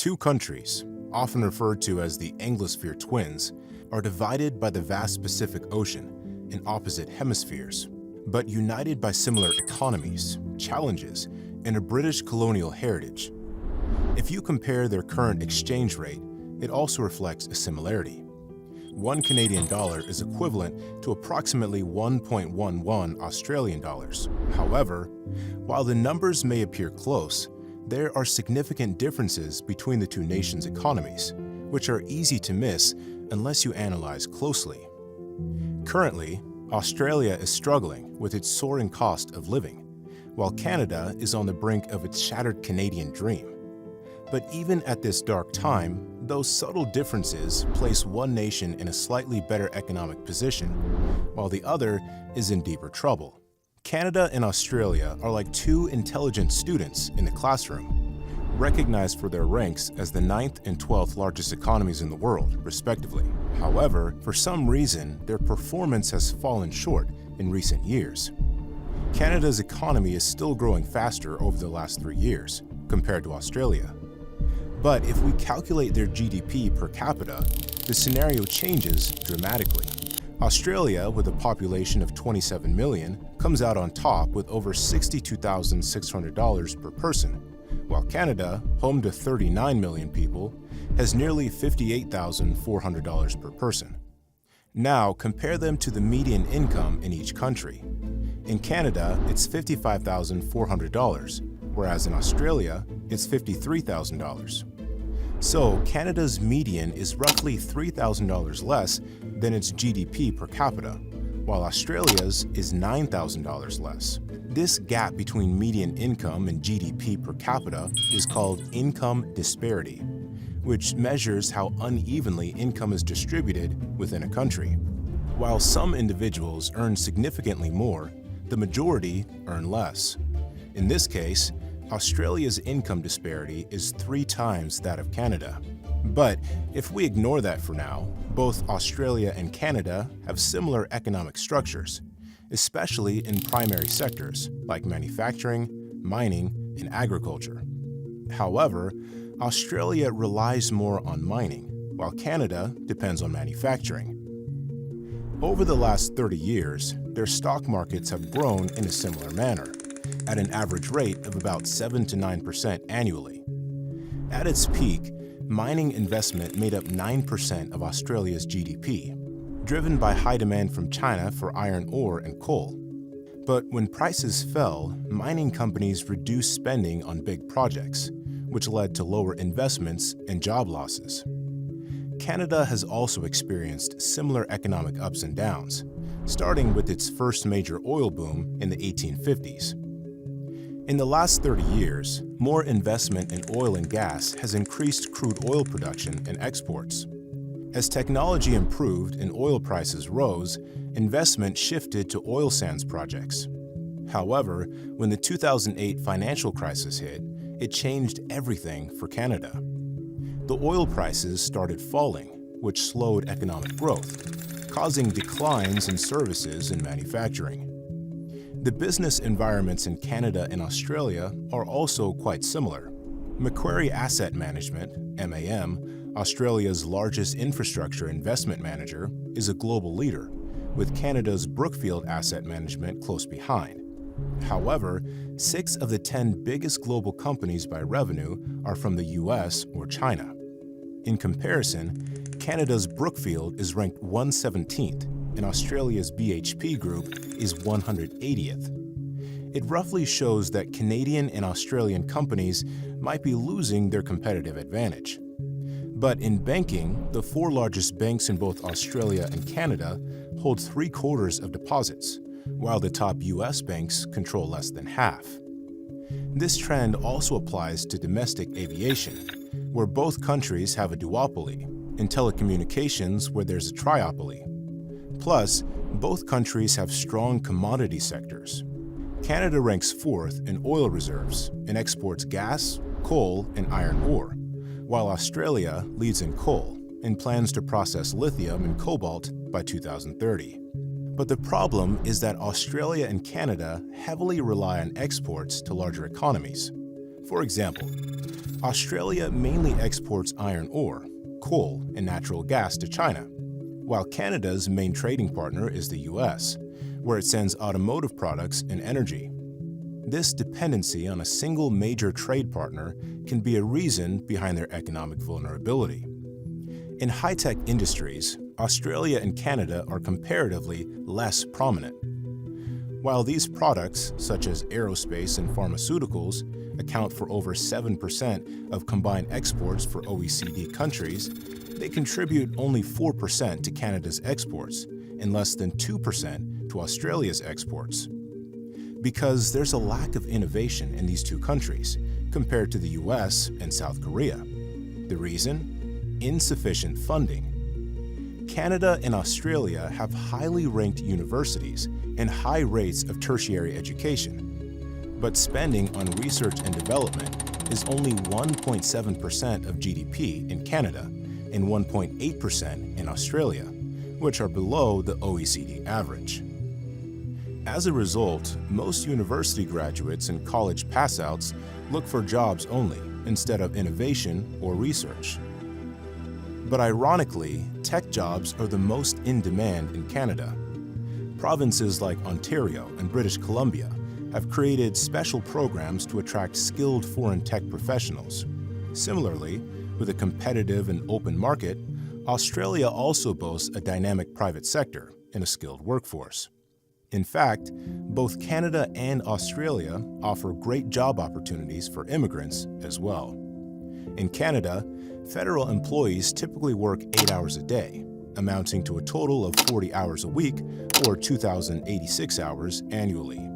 Two countries, often referred to as the Anglosphere twins, are divided by the vast Pacific Ocean in opposite hemispheres, but united by similar economies, challenges, and a British colonial heritage. If you compare their current exchange rate, it also reflects a similarity. One Canadian dollar is equivalent to approximately 1.11 Australian dollars. However, while the numbers may appear close, there are significant differences between the two nations' economies, which are easy to miss unless you analyze closely. Currently, Australia is struggling with its soaring cost of living, while Canada is on the brink of its shattered Canadian dream. But even at this dark time, those subtle differences place one nation in a slightly better economic position, while the other is in deeper trouble. Canada and Australia are like two intelligent students in the classroom, recognized for their ranks as the 9th and 12th largest economies in the world, respectively. However, for some reason, their performance has fallen short in recent years. Canada's economy is still growing faster over the last 3 years, compared to Australia. But if we calculate their GDP per capita, the scenario changes dramatically. Australia, with a population of 27 million, comes out on top with over $62,600 per person, while Canada, home to 39 million people, has nearly $58,400 per person. Now, compare them to the median income in each country. In Canada, it's $55,400, whereas in Australia, it's $53,000. So, Canada's median is roughly $3,000 less than its GDP per capita, while Australia's is $9,000 less. This gap between median income and GDP per capita is called income disparity, which measures how unevenly income is distributed within a country. While some individuals earn significantly more, the majority earn less. In this case, Australia's income disparity is 3 times that of Canada. But if we ignore that for now, both Australia and Canada have similar economic structures, especially in primary sectors like manufacturing, mining, and agriculture. However, Australia relies more on mining, while Canada depends on manufacturing. Over the last 30 years, their stock markets have grown in a similar manner, at an average rate of about 7 to 9% annually. At its peak, mining investment made up 9% of Australia's GDP, driven by high demand from China for iron ore and coal. But when prices fell, mining companies reduced spending on big projects, which led to lower investments and job losses. Canada has also experienced similar economic ups and downs, starting with its first major oil boom in the 1850s. In the last 30 years, more investment in oil and gas has increased crude oil production and exports. As technology improved and oil prices rose, investment shifted to oil sands projects. However, when the 2008 financial crisis hit, it changed everything for Canada. The oil prices started falling, which slowed economic growth, causing declines in services and manufacturing. The business environments in Canada and Australia are also quite similar. Macquarie Asset Management, MAM, Australia's largest infrastructure investment manager, is a global leader, with Canada's Brookfield Asset Management close behind. However, 6 of the 10 biggest global companies by revenue are from the US or China. In comparison, Canada's Brookfield is ranked 117th, and Australia's BHP Group is 180th. It roughly shows that Canadian and Australian companies might be losing their competitive advantage. But in banking, the 4 largest banks in both Australia and Canada hold 3/4 of deposits, while the top US banks control less than half. This trend also applies to domestic aviation, where both countries have a duopoly, and telecommunications, where there's a triopoly. Plus, both countries have strong commodity sectors. Canada ranks 4th in oil reserves and exports gas, coal, and iron ore, while Australia leads in coal and plans to process lithium and cobalt by 2030. But the problem is that Australia and Canada heavily rely on exports to larger economies. For example, Australia mainly exports iron ore, coal, and natural gas to China, while Canada's main trading partner is the US, where it sends automotive products and energy. This dependency on a single major trade partner can be a reason behind their economic vulnerability. In high-tech industries, Australia and Canada are comparatively less prominent. While these products, such as aerospace and pharmaceuticals, account for over 7% of combined exports for OECD countries, they contribute only 4% to Canada's exports and less than 2% to Australia's exports. Because there's a lack of innovation in these two countries compared to the US and South Korea. The reason? Insufficient funding. Canada and Australia have highly ranked universities and high rates of tertiary education, but spending on research and development is only 1.7% of GDP in Canada and 1.8% in Australia, which are below the OECD average. As a result, most university graduates and college passouts look for jobs only instead of innovation or research. But ironically, tech jobs are the most in demand in Canada. Provinces like Ontario and British Columbia have created special programs to attract skilled foreign tech professionals. Similarly, with a competitive and open market, Australia also boasts a dynamic private sector and a skilled workforce. In fact, both Canada and Australia offer great job opportunities for immigrants as well. In Canada, federal employees typically work 8 hours a day, amounting to a total of 40 hours a week or 2,086 hours annually.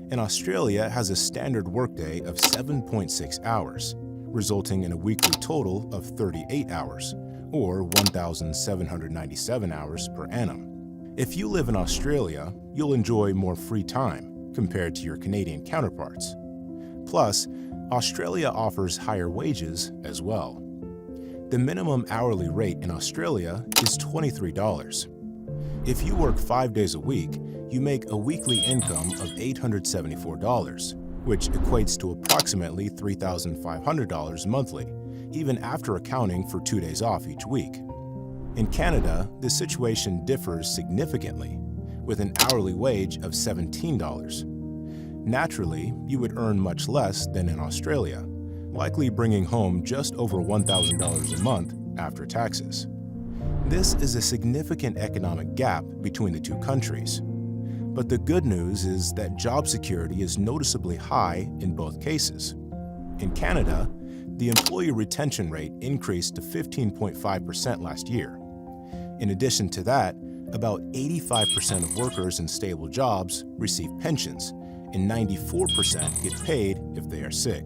And Australia has a standard workday of 7.6 hours, resulting in a weekly total of 38 hours, or 1,797 hours per annum. If you live in Australia, you'll enjoy more free time compared to your Canadian counterparts. Plus, Australia offers higher wages as well. The minimum hourly rate in Australia is $23. If you work 5 days a week, you make a weekly income of $874, which equates to approximately $3,500 monthly, even after accounting for 2 days off each week. In Canada, the situation differs significantly, with an hourly wage of $17. Naturally, you would earn much less than in Australia, likely bringing home just over $1,000 a month after taxes. This is a significant economic gap between the two countries. But the good news is that job security is noticeably high in both cases. In Canada, the employee retention rate increased to 15.5% last year. In addition to that, about 85% of workers in stable jobs receive pensions, and 94% get paid if they are sick.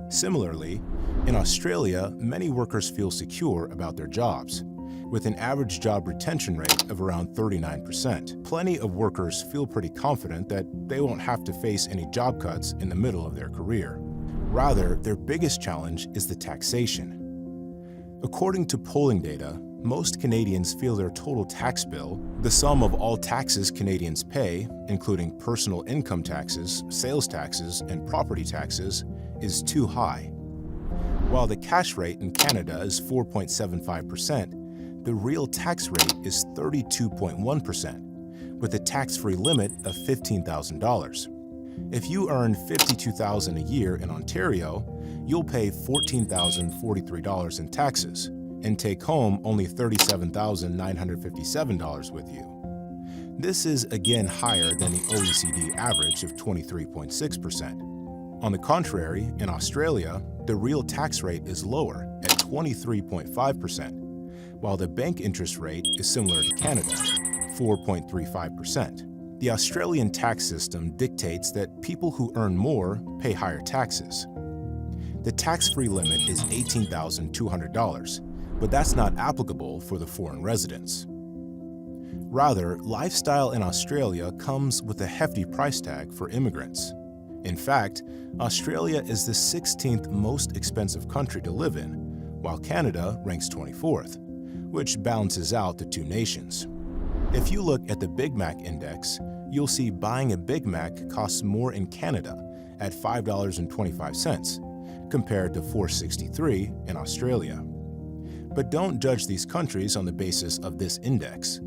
Similarly, in Australia, many workers feel secure about their jobs, with an average job retention rate of around 39%. Plenty of workers feel pretty confident that they won't have to face any job cuts in the middle of their career. Rather, their biggest challenge is the taxation. According to polling data, most Canadians feel their total tax bill, the sum of all taxes Canadians pay, including personal income taxes, sales taxes, and property taxes, is too high. While the cash rate in Canada is 4.75%, the real tax rate is 32.1%, with a tax-free limit of $15,000. If you earn $52,000 a year in Ontario, you'll pay $14,043 in taxes and take home only $37,957 with you. This is again higher than the OECD average of 23.6%. On the contrary, in Australia, the real tax rate is lower at 23.5%, while the bank interest rate is similar to Canada, 4.35%. The Australian tax system dictates that people who earn more pay higher taxes. The tax-free limit is $18,200, but that's not applicable for the foreign residents. Rather, lifestyle in Australia comes with a hefty price tag for immigrants. In fact, Australia is the 16th most expensive country to live in, while Canada ranks 24th, which balances out the two nations. If you look at the Big Mac Index, you'll see buying a Big Mac costs more in Canada at $5.25, compared to $463 in Australia. But don't judge these countries on the basis of this index,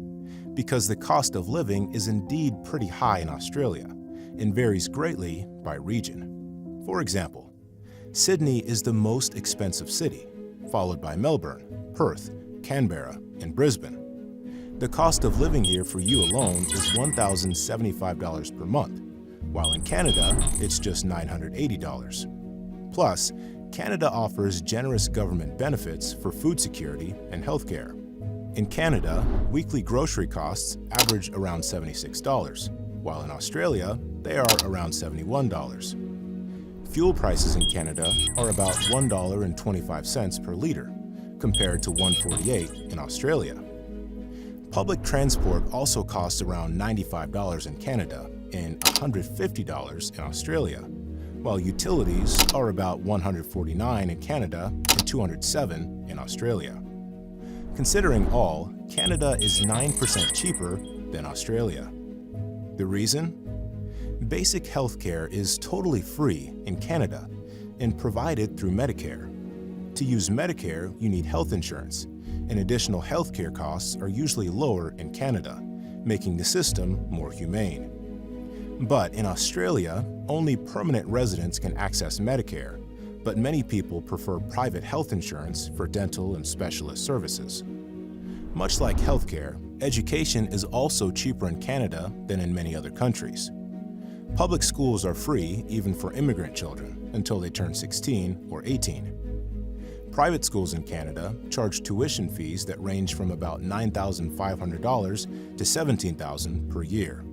because the cost of living is indeed pretty high in Australia and varies greatly by region. For example, Sydney is the most expensive city, followed by Melbourne, Perth, Canberra, and Brisbane. The cost of living here for you alone is $1,075 per month, while in Canada, it's just $980. Plus, Canada offers generous government benefits for food security and healthcare. In Canada, weekly grocery costs average around $76, while in Australia, they are around $71. Fuel prices in Canada are about $1.25 per liter, compared to $1.48 in Australia. Public transport also costs around $95 in Canada and $150 in Australia, while utilities are about $149 in Canada and $207 in Australia. Considering all, Canada is 9% cheaper than Australia. The reason? Basic healthcare is totally free in Canada and provided through Medicare. To use Medicare, you need health insurance, and additional healthcare costs are usually lower in Canada, making the system more humane. But in Australia, only permanent residents can access Medicare, but many people prefer private health insurance for dental and specialist services. Much like healthcare, education is also cheaper in Canada than in many other countries. Public schools are free even for immigrant children until they turn 16 or 18. Private schools in Canada charge tuition fees that range from about $9,500 to $17,000 per year.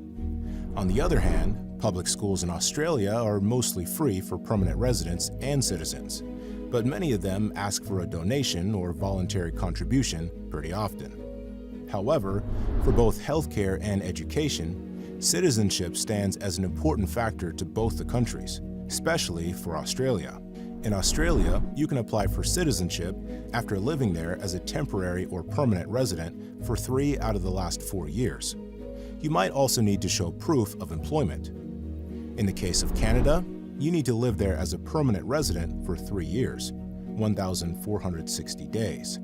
On the other hand, public schools in Australia are mostly free for permanent residents and citizens, but many of them ask for a donation or voluntary contribution pretty often. However, for both healthcare and education, citizenship stands as an important factor to both the countries, especially for Australia. In Australia, you can apply for citizenship after living there as a temporary or permanent resident for 3 out of the last 4 years. You might also need to show proof of employment. In the case of Canada, you need to live there as a permanent resident for 3 years, 1,460 days.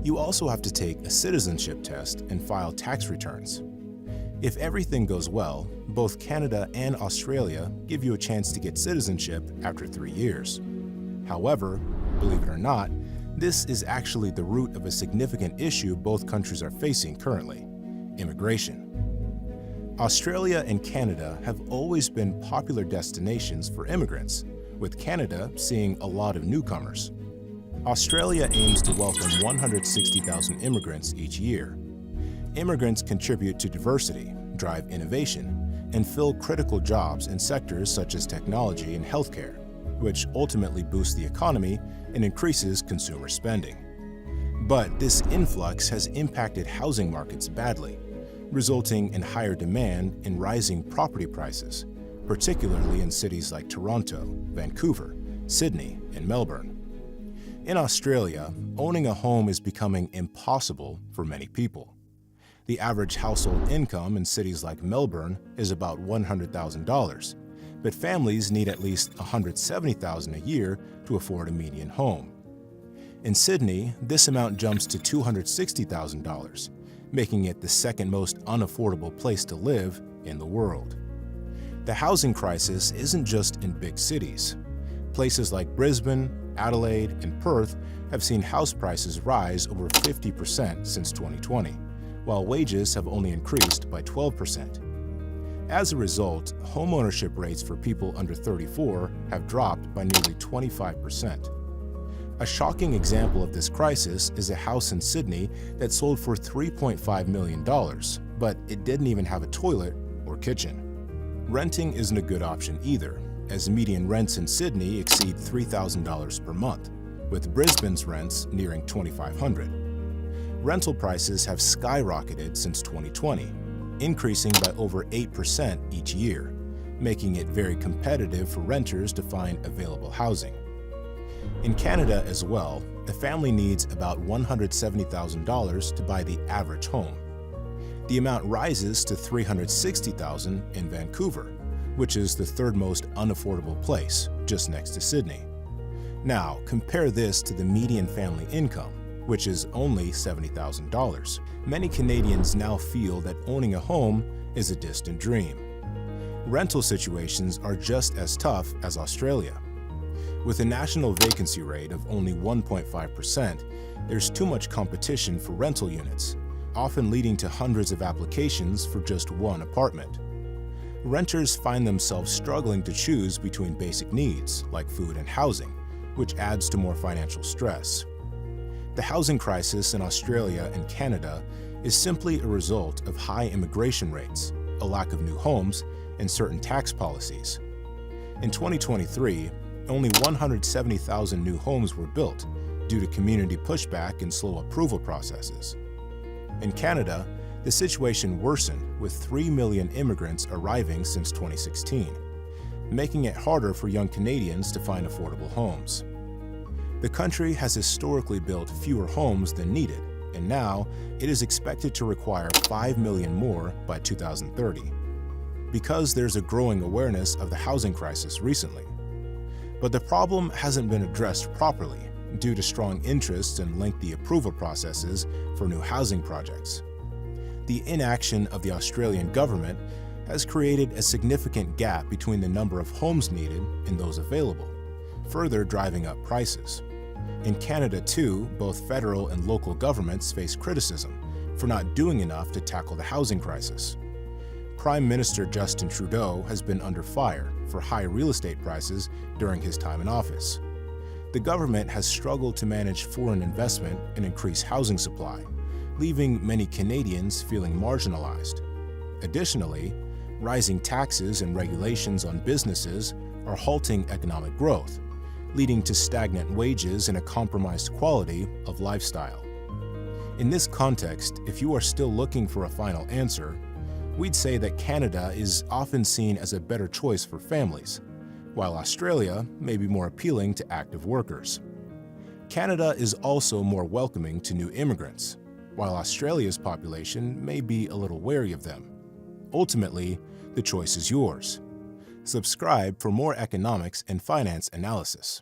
You also have to take a citizenship test and file tax returns. If everything goes well, both Canada and Australia give you a chance to get citizenship after 3 years. However, believe it or not, this is actually the root of a significant issue both countries are facing currently: immigration. Australia and Canada have always been popular destinations for immigrants, with Canada seeing a lot of newcomers. Australia aims to welcome 160,000 immigrants each year. Immigrants contribute to diversity, drive innovation, and fill critical jobs in sectors such as technology and healthcare, which ultimately boosts the economy and increases consumer spending. But this influx has impacted housing markets badly, resulting in higher demand and rising property prices, particularly in cities like Toronto, Vancouver, Sydney, and Melbourne. In Australia, owning a home is becoming impossible for many people. The average household income in cities like Melbourne is about $100,000, but families need at least $170,000 a year to afford a median home. In Sydney, this amount jumps to $260,000, making it the second most unaffordable place to live in the world. The housing crisis isn't just in big cities. Places like Brisbane, Adelaide, and Perth have seen house prices rise over 50% since 2020, while wages have only increased by 12%. As a result, homeownership rates for people under 34 have dropped by nearly 25%. A shocking example of this crisis is a house in Sydney that sold for $3.5 million, but it didn't even have a toilet or kitchen. Renting isn't a good option either, as median rents in Sydney exceed $3,000 per month, with Brisbane's rents nearing $2,500. Rental prices have skyrocketed since 2020, increasing by over 8% each year, making it very competitive for renters to find available housing. In Canada as well, a family needs about $170,000 to buy the average home. The amount rises to $360,000 in Vancouver, which is the third most unaffordable place, just next to Sydney. Now, compare this to the median family income, which is only $70,000. Many Canadians now feel that owning a home is a distant dream. Rental situations are just as tough as Australia. With a national vacancy rate of only 1.5%, there's too much competition for rental units, often leading to hundreds of applications for just one apartment. Renters find themselves struggling to choose between basic needs like food and housing, which adds to more financial stress. The housing crisis in Australia and Canada is simply a result of high immigration rates, a lack of new homes, and certain tax policies. In 2023, only 170,000 new homes were built due to community pushback and slow approval processes. In Canada, the situation worsened with 3 million immigrants arriving since 2016, making it harder for young Canadians to find affordable homes. The country has historically built fewer homes than needed, and now it is expected to require 5 million more by 2030, because there's a growing awareness of the housing crisis recently. But the problem hasn't been addressed properly due to strong interest and lengthy approval processes for new housing projects. The inaction of the Australian government has created a significant gap between the number of homes needed and those available, further driving up prices. In Canada, too, both federal and local governments face criticism for not doing enough to tackle the housing crisis. Prime Minister Justin Trudeau has been under fire for high real estate prices during his time in office. The government has struggled to manage foreign investment and increase housing supply, leaving many Canadians feeling marginalized. Additionally, rising taxes and regulations on businesses are halting economic growth, leading to stagnant wages and a compromised quality of lifestyle. In this context, if you are still looking for a final answer, we'd say that Canada is often seen as a better choice for families, while Australia may be more appealing to active workers. Canada is also more welcoming to new immigrants, while Australia's population may be a little wary of them. Ultimately, the choice is yours. Subscribe for more economics and finance analysis.